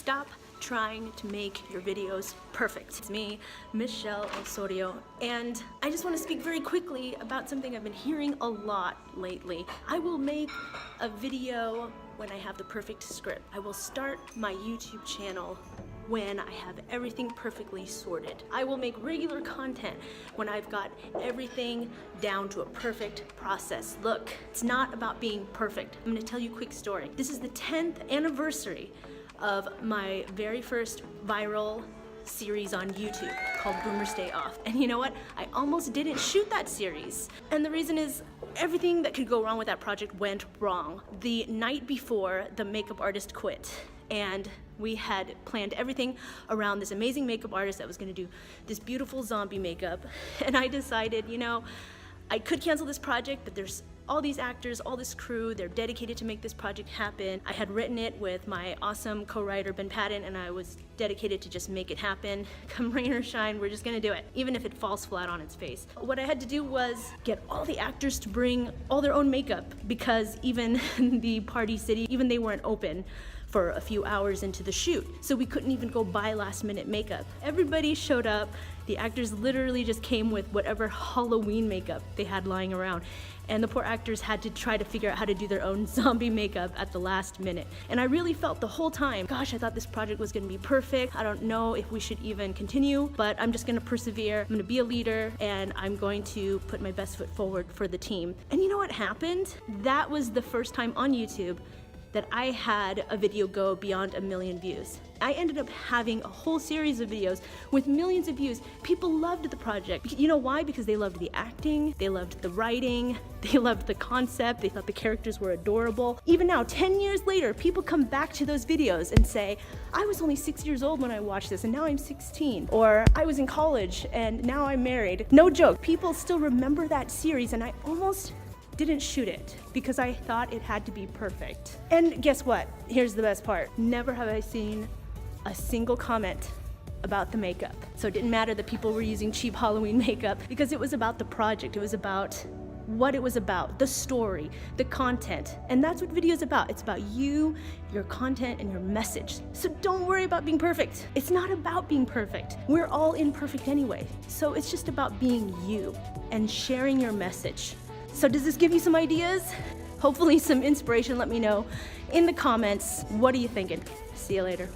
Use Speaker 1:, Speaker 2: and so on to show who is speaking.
Speaker 1: Stop trying to make your videos perfect. It's me, Michelle Osorio, and I just want to speak very quickly about something I've been hearing a lot lately. I will make a video when I have the perfect script. I will start my YouTube channel when I have everything perfectly sorted. I will make regular content when I've got everything down to a perfect process. Look, it's not about being perfect. I'm gonna tell you a quick story. This is the 10th anniversary of my very first viral series on YouTube called Boomers Day Off. And you know what? I almost didn't shoot that series. And the reason is everything that could go wrong with that project went wrong. The night before, the makeup artist quit. And we had planned everything around this amazing makeup artist that was gonna do this beautiful zombie makeup. And I decided, you know, I could cancel this project, but there's all these actors, all this crew, they're dedicated to make this project happen. I had written it with my awesome co-writer, Ben Patton, and I was dedicated to just make it happen. Come rain or shine, we're just gonna do it, even if it falls flat on its face. What I had to do was get all the actors to bring all their own makeup, because even the Party City, even they weren't open for a few hours into the shoot. So we couldn't even go buy last minute makeup. Everybody showed up. The actors literally just came with whatever Halloween makeup they had lying around. And the poor actors had to try to figure out how to do their own zombie makeup at the last minute. And I really felt the whole time, gosh, I thought this project was gonna be perfect. I don't know if we should even continue, but I'm just gonna persevere. I'm gonna be a leader, and I'm going to put my best foot forward for the team. And you know what happened? That was the first time on YouTube that I had a video go beyond 1 million views. I ended up having a whole series of videos with millions of views. People loved the project. You know why? Because they loved the acting, they loved the writing, they loved the concept, they thought the characters were adorable. Even now, 10 years later, people come back to those videos and say, I was only 6 years old when I watched this and now I'm 16. Or I was in college and now I'm married. No joke, people still remember that series, and I almost didn't shoot it because I thought it had to be perfect. And guess what? Here's the best part. Never have I seen a single comment about the makeup. So it didn't matter that people were using cheap Halloween makeup, because it was about the project. It was about what it was about, the story, the content. And that's what video is about. It's about you, your content, and your message. So don't worry about being perfect. It's not about being perfect. We're all imperfect anyway. So it's just about being you and sharing your message. So does this give you some ideas? Hopefully some inspiration. Let me know in the comments. What are you thinking? See you later.